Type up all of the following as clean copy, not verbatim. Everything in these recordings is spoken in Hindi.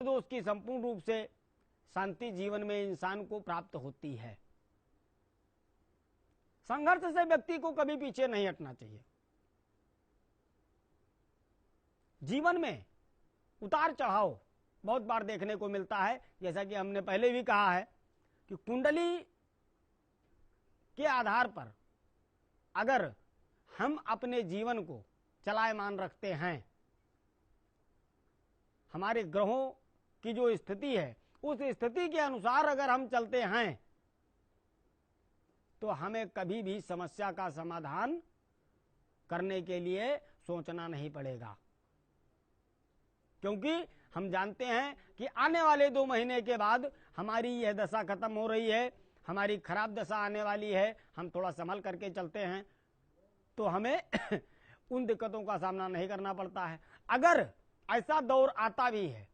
दोष की संपूर्ण रूप से शांति जीवन में इंसान को प्राप्त होती है। संघर्ष से व्यक्ति को कभी पीछे नहीं हटना चाहिए। जीवन में उतार चढ़ाव बहुत बार देखने को मिलता है, जैसा कि हमने पहले भी कहा है कि कुंडली के आधार पर अगर हम अपने जीवन को चलायमान रखते हैं, हमारे ग्रहों की जो स्थिति है उस स्थिति के अनुसार अगर हम चलते हैं तो हमें कभी भी समस्या का समाधान करने के लिए सोचना नहीं पड़ेगा, क्योंकि हम जानते हैं कि आने वाले 2 महीने के बाद हमारी यह दशा खत्म हो रही है, हमारी खराब दशा आने वाली है। हम थोड़ा संभल करके चलते हैं तो हमें उन दिक्कतों का सामना नहीं करना पड़ता है। अगर ऐसा दौर आता भी है,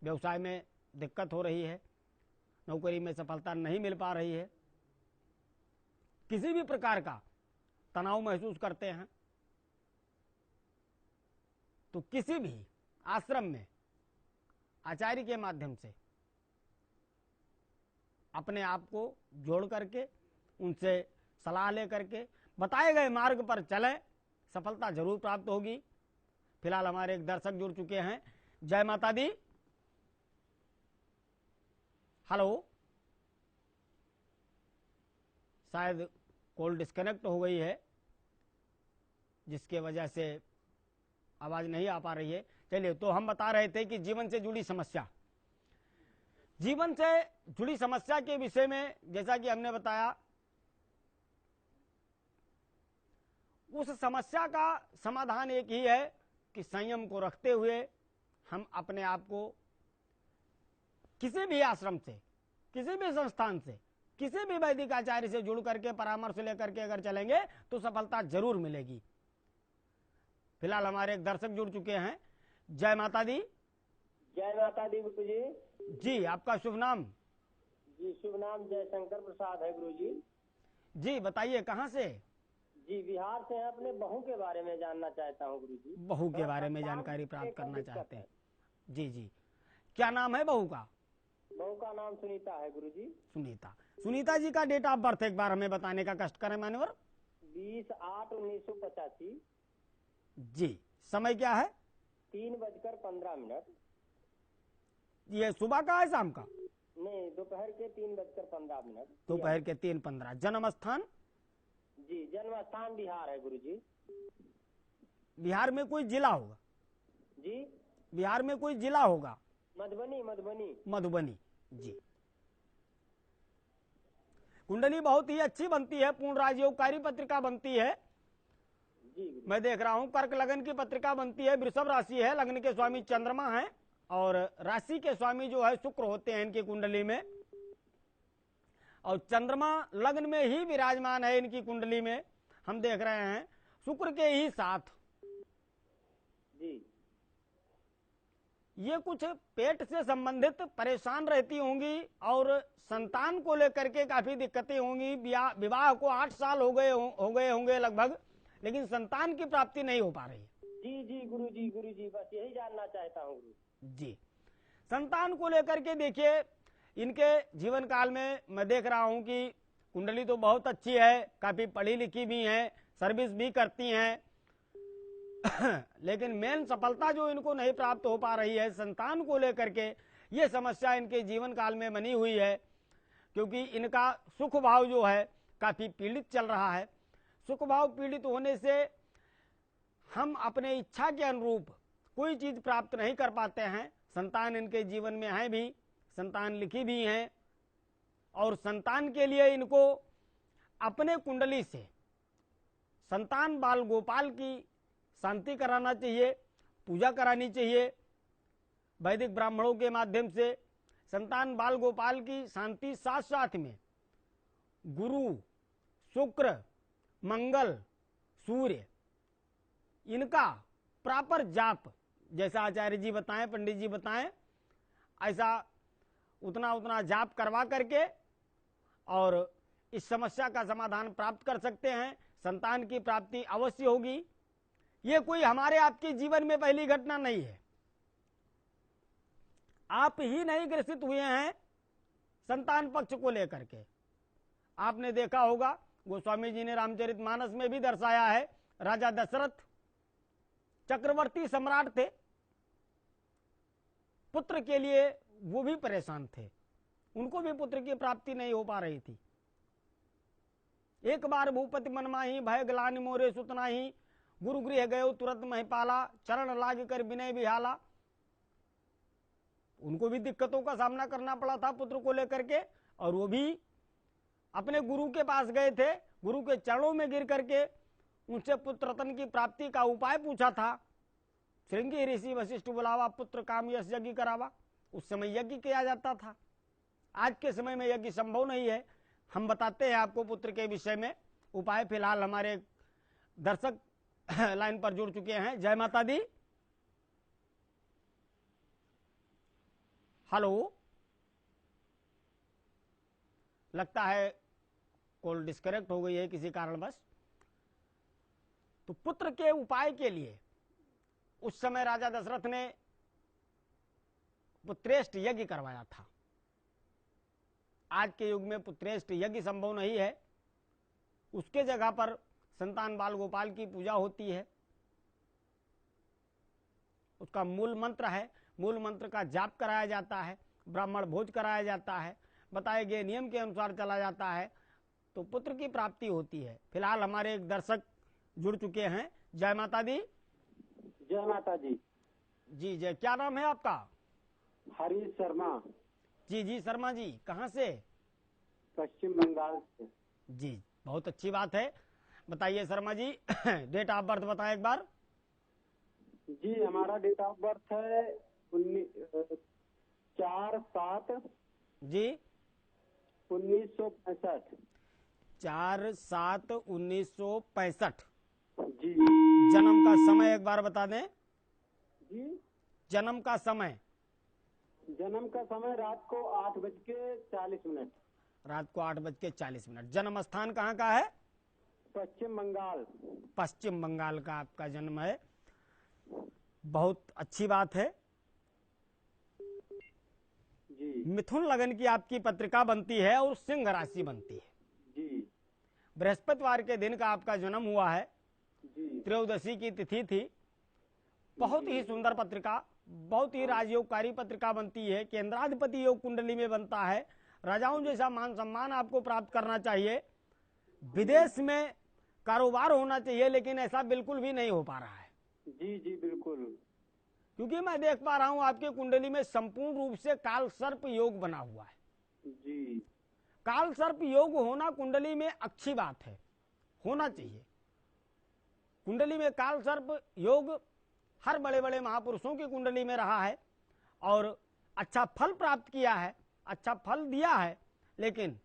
व्यवसाय में दिक्कत हो रही है, नौकरी में सफलता नहीं मिल पा रही है, किसी भी प्रकार का तनाव महसूस करते हैं, तो किसी भी आश्रम में आचार्य के माध्यम से अपने आप को जोड़ करके उनसे सलाह लेकर के बताए गए मार्ग पर चलें, सफलता जरूर प्राप्त होगी। फिलहाल हमारे एक दर्शक जुड़ चुके हैं। जय माता दी। हेलो, शायद कॉल डिस्कनेक्ट हो गई है, जिसके वजह से आवाज नहीं आ पा रही है। चलिए, तो हम बता रहे थे कि जीवन से जुड़ी समस्या, जीवन से जुड़ी समस्या के विषय में जैसा कि हमने बताया, उस समस्या का समाधान एक ही है कि संयम को रखते हुए हम अपने आप को किसी भी आश्रम से, किसी भी संस्थान से, किसी भी वैदिक आचार्य से जुड़ करके परामर्श लेकर के अगर चलेंगे तो सफलता जरूर मिलेगी। फिलहाल हमारे एक दर्शक जुड़ चुके हैं। जय माता दी। जय माता दी गुरु जी। जी, आपका शुभ नाम? जी, शुभ नाम जयशंकर प्रसाद है गुरु जी। जी, बताइए कहाँ से? जी, बिहार से हैं। अपने बहू के बारे में जानना चाहता हूँ गुरु जी। बहू के बारे में जानकारी प्राप्त करना चाहते हैं। जी जी, क्या नाम है बहू का? बहू का नाम सुनीता है गुरु जी। सुनीता। सुनीता जी का डेट ऑफ बर्थ एक बार हमें बताने का कष्ट करें मान्यवर। 20/8/1985। जी, समय क्या है? 3:15। ये सुबह का है शाम का? नहीं, दोपहर के 3:15। दोपहर के 3:15। जन्म स्थान? जी, जन्म स्थान बिहार है गुरु जी। बिहार में कोई जिला होगा? जी, बिहार में कोई जिला होगा? मधुबनी। मधुबनी। मधुबनी। जी, कुंडली बहुत ही अच्छी बनती है, पूर्ण राजयोगकारी पत्रिका बनती है। जी, मैं देख रहा हूं कर्क लगन की पत्रिका बनती है, वृषभ राशि है, लग्न के स्वामी चंद्रमा है और राशि के स्वामी जो है शुक्र होते हैं इनकी कुंडली में, और चंद्रमा लग्न में ही विराजमान है इनकी कुंडली में। हम देख रहे हैं शुक्र के ही साथ जी। ये कुछ पेट से संबंधित परेशान रहती होंगी और संतान को लेकर के काफी दिक्कतें होंगी। विवाह को 8 साल हो गए होंगे लगभग, लेकिन संतान की प्राप्ति नहीं हो पा रही है। जी जी गुरु जी, बस यही जानना चाहता हूँ गुरु जी, संतान को लेकर के देखिए, इनके जीवन काल में मैं देख रहा हूं कि कुंडली तो बहुत अच्छी है, काफी पढ़ी लिखी भी हैं, सर्विस भी करती हैं लेकिन मेन सफलता जो इनको नहीं प्राप्त हो पा रही है संतान को लेकर के, ये समस्या इनके जीवन काल में बनी हुई है, क्योंकि इनका सुख भाव जो है काफी पीड़ित चल रहा है। सुख भाव पीड़ित होने से हम अपने इच्छा के अनुरूप कोई चीज प्राप्त नहीं कर पाते हैं। संतान इनके जीवन में है भी, संतान लिखी भी हैं, और संतान के लिए इनको अपने कुंडली से संतान बाल गोपाल की शांति कराना चाहिए, पूजा करानी चाहिए। वैदिक ब्राह्मणों के माध्यम से संतान बाल गोपाल की शांति, साथ साथ में गुरु, शुक्र, मंगल, सूर्य, इनका प्रॉपर जाप, जैसा आचार्य जी बताएं, पंडित जी बताएं, ऐसा उतना जाप करवा करके और इस समस्या का समाधान प्राप्त कर सकते हैं। संतान की प्राप्ति अवश्य होगी। ये कोई हमारे आपके जीवन में पहली घटना नहीं है। आप ही नहीं ग्रसित हुए हैं संतान पक्ष को लेकर के। आपने देखा होगा गोस्वामी जी ने रामचरितमानस में भी दर्शाया है, राजा दशरथ चक्रवर्ती सम्राट थे, पुत्र के लिए वो भी परेशान थे, उनको भी पुत्र की प्राप्ति नहीं हो पा रही थी। एक बार भूपति मन माही भय ग्लानि मोरे सुतना ही, गुरु गृह गयो तुरंत महिपाला, चरण लाग कर विनय बिहाला। उनको भी दिक्कतों का सामना करना पड़ा था पुत्र को लेकर के, और वो भी अपने गुरु के पास गए थे, गुरु के चरणों में गिर करके उनसे पुत्र रत्न की प्राप्ति का उपाय पूछा था। श्रृंगी ऋषि वशिष्ठ बुलावा, पुत्र काम यश यज्ञ करावा। उस समय यज्ञ किया जाता था, आज के समय में यज्ञ संभव नहीं है। हम बताते हैं आपको पुत्र के विषय में उपाय। फिलहाल हमारे दर्शक लाइन पर जुड़ चुके हैं। जय माता दी। हेलो, लगता है कॉल डिस्कनेक्ट हो गई है किसी कारणवश। तो पुत्र के उपाय के लिए उस समय राजा दशरथ ने पुत्रेष्ट यज्ञ करवाया था। आज के युग में पुत्रेष्ट यज्ञ संभव नहीं है, उसके जगह पर संतान बाल गोपाल की पूजा होती है। उसका मूल मंत्र है, मूल मंत्र का जाप कराया जाता है, ब्राह्मण भोज कराया जाता है, बताए गए नियम के अनुसार चला जाता है, तो पुत्र की प्राप्ति होती है। फिलहाल हमारे एक दर्शक जुड़ चुके हैं। जय माता दी। जय माता जी। जी जय, क्या नाम है आपका? हरीश शर्मा। जी जी शर्मा जी, कहाँ से? पश्चिम बंगाल से। जी बहुत अच्छी बात है, बताइए Sharma ji. Date of birth बताएं एक बार। जी हमारा डेट ऑफ बर्थ है 4/7 जी 1965। 4/7/1965। जी। जन्म का समय एक बार बता दें। जी जन्म का समय? जन्म का समय रात को 8:40। रात को 8:40। जन्म स्थान कहाँ का है? पश्चिम बंगाल। पश्चिम बंगाल का आपका जन्म है, बहुत अच्छी बात है। जी। मिथुन लगन की आपकी पत्रिका बनती है और सिंह राशि बनती है। जी। बृहस्पतिवार के दिन का आपका जन्म हुआ है, जी। त्रयोदशी की तिथि थी। बहुत ही सुंदर पत्रिका, बहुत ही राजयोगकारी पत्रिका बनती है। केंद्राधिपति योग कुंडली में बनता है। राजाओं जैसा मान सम्मान आपको प्राप्त करना चाहिए। विदेश में कारोबार होना चाहिए, लेकिन ऐसा बिल्कुल भी नहीं हो पा रहा है। जी जी बिल्कुल। क्योंकि मैं देख पा रहा हूं आपके कुंडली में संपूर्ण रूप से काल सर्प योग बना हुआ है। जी। काल सर्प योग होना कुंडली में अच्छी बात है, होना चाहिए। कुंडली में काल सर्प योग हर बड़े बड़े महापुरुषों की कुंडली में रहा है और अच्छा फल प्राप्त किया है, अच्छा फल दिया है। लेकिन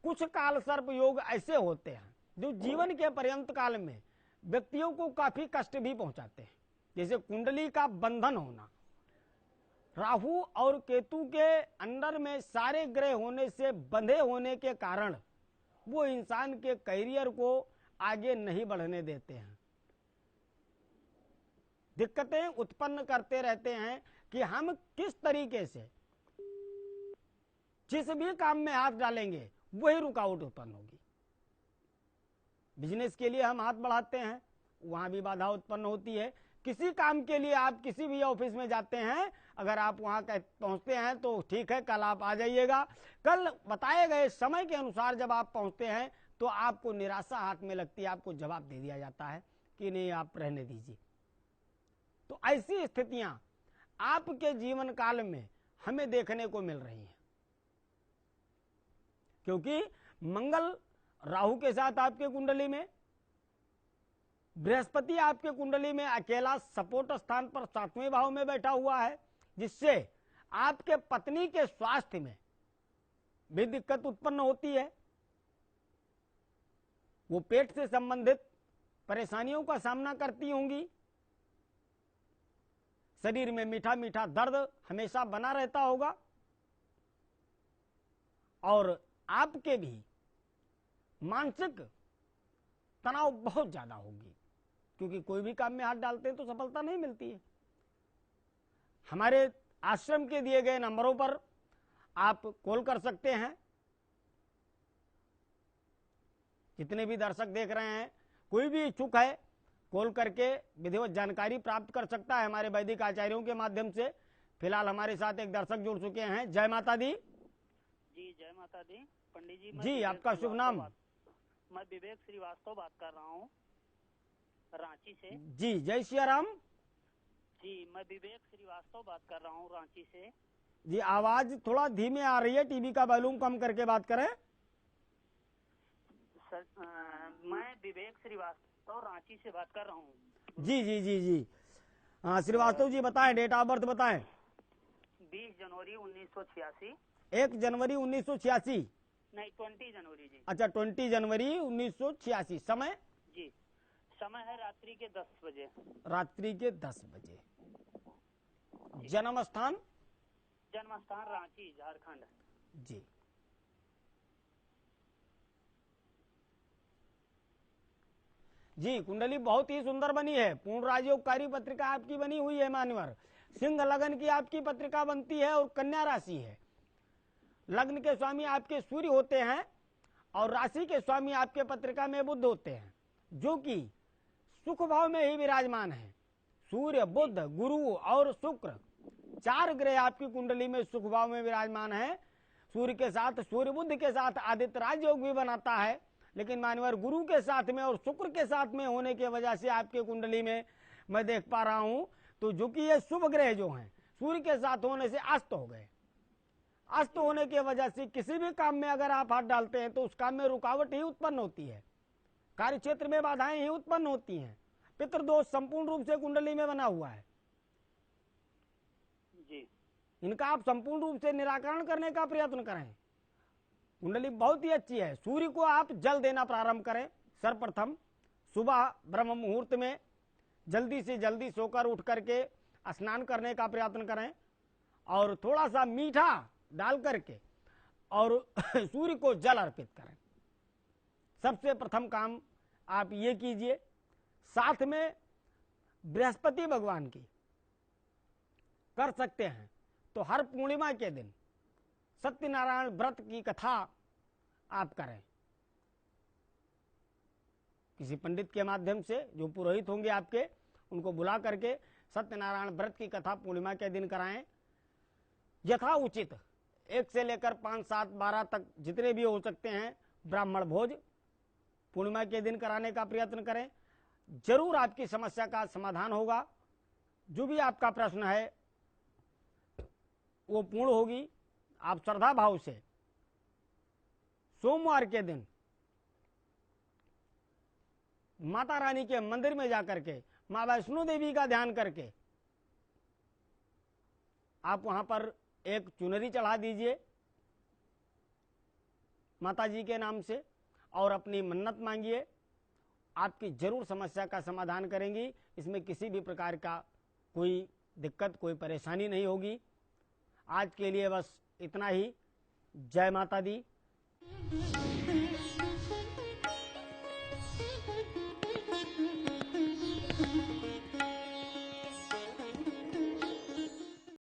कुछ काल सर्प योग ऐसे होते हैं जो जीवन के पर्यंत काल में व्यक्तियों को काफी कष्ट भी पहुंचाते हैं। जैसे कुंडली का बंधन होना, राहु और केतु के अंडर में सारे ग्रह होने से बंधे होने के कारण वो इंसान के करियर को आगे नहीं बढ़ने देते हैं, दिक्कतें उत्पन्न करते रहते हैं कि हम किस तरीके से जिस भी काम में हाथ डालेंगे वही रुकावट उत्पन्न होगी। बिजनेस के लिए हम हाथ बढ़ाते हैं, वहां भी बाधा उत्पन्न होती है। किसी काम के लिए आप किसी भी ऑफिस में जाते हैं, अगर आप वहां पहुंचते हैं तो ठीक है, कल आप आ जाइएगा। कल बताए गए समय के अनुसार जब आप पहुंचते हैं तो आपको निराशा हाथ में लगती है, आपको जवाब दे दिया जाता है कि नहीं आप रहने दीजिए। तो ऐसी स्थितियां आपके जीवन काल में हमें देखने को मिल रही हैं, क्योंकि मंगल राहु के साथ आपके कुंडली में, बृहस्पति आपके कुंडली में अकेला सपोर्ट स्थान पर 7वें भाव में बैठा हुआ है, जिससे आपके पत्नी के स्वास्थ्य में भी दिक्कत उत्पन्न होती है। वो पेट से संबंधित परेशानियों का सामना करती होंगी। शरीर में मीठा मीठा दर्द हमेशा बना रहता होगा और आपके भी मानसिक तनाव बहुत ज्यादा होगी, क्योंकि कोई भी काम में हाथ डालते हैं तो सफलता नहीं मिलती है। हमारे आश्रम के दिए गए नंबरों पर आप कॉल कर सकते हैं। जितने भी दर्शक देख रहे हैं, कोई भी इच्छुक है कॉल करके विधिवत जानकारी प्राप्त कर सकता है हमारे वैदिक आचार्यों के माध्यम से। फिलहाल हमारे साथ एक दर्शक जुड़ चुके हैं। जय माता दी। जी जय माता दी। पंडित जी जी, आपका शुभ नाम? मैं विवेक श्रीवास्तव बात कर रहा हूँ रांची से। जी जय सिया राम। जी मैं विवेक श्रीवास्तव बात कर रहा हूँ रांची से। जी आवाज थोड़ा धीमे आ रही है, टीवी का वॉल्यूम कम करके बात करें। सर मैं विवेक श्रीवास्तव रांची से बात कर रहा हूँ। जी जी जी जी हाँ श्रीवास्तव जी, बताएं, डेट ऑफ बर्थ बताएं। 20 जनवरी 1986। 1 जनवरी 1986? नहीं 20 जनवरी जी। अच्छा 20 जनवरी 1986। समय? जी समय है रात्रि के 10 बजे। रात्रि के 10 बजे। जन्म स्थान? जन्म स्थान रांची झारखंड। जी जी कुंडली बहुत ही सुंदर बनी है। पूर्ण राजयोगकारी पत्रिका आपकी बनी हुई है मान्यवर। सिंह लगन की आपकी पत्रिका बनती है और कन्या राशि है। लग्न के स्वामी आपके सूर्य होते हैं और राशि के स्वामी आपके पत्रिका में बुध होते हैं, जो कि सुख भाव में ही विराजमान है। सूर्य, बुध, गुरु और शुक्र 4 ग्रह आपकी कुंडली में सुख भाव में विराजमान है। सूर्य के साथ, सूर्य बुध के साथ आदित्य राजयोग भी बनाता है, लेकिन मान्यवर गुरु के साथ में और शुक्र के साथ में होने की वजह से आपके कुंडली में मैं देख पा रहा हूं, तो जो कि ये शुभ ग्रह जो हैं सूर्य के साथ होने से अस्त हो गए। अस्त होने की वजह से किसी भी काम में अगर आप हाथ डालते हैं तो उस काम में रुकावट ही उत्पन्न होती है, कार्य क्षेत्र में बाधाएं ही उत्पन्न होती हैं। पितृदोष संपूर्ण रूप से कुंडली में बना हुआ है जी। इनका आप संपूर्ण रूप से निराकरण करने का प्रयत्न करें। कुंडली बहुत ही अच्छी है। सूर्य को आप जल देना प्रारंभ करें। सर्वप्रथम सुबह ब्रह्म मुहूर्त में जल्दी से जल्दी सोकर उठ करके स्नान करने का प्रयत्न करें और थोड़ा सा मीठा डाल करके और सूर्य को जल अर्पित करें। सबसे प्रथम काम आप ये कीजिए। साथ में बृहस्पति भगवान की कर सकते हैं तो हर पूर्णिमा के दिन सत्यनारायण व्रत की कथा आप करें। किसी पंडित के माध्यम से, जो पुरोहित होंगे आपके, उनको बुला करके सत्यनारायण व्रत की कथा पूर्णिमा के दिन कराएं। यथा उचित 1 से लेकर 5, 7, 12 तक जितने भी हो सकते हैं ब्राह्मण भोज पूर्णिमा के दिन कराने का प्रयत्न करें। जरूर आपकी समस्या का समाधान होगा। जो भी आपका प्रश्न है वो पूर्ण होगी। आप श्रद्धा भाव से सोमवार के दिन माता रानी के मंदिर में जाकर के मां वैष्णो देवी का ध्यान करके आप वहां पर एक चुनरी चढ़ा दीजिए माता जी के नाम से और अपनी मन्नत मांगिए। आपकी जरूर समस्या का समाधान करेंगी। इसमें किसी भी प्रकार का कोई दिक्कत, कोई परेशानी नहीं होगी। आज के लिए बस इतना ही। जय माता दी।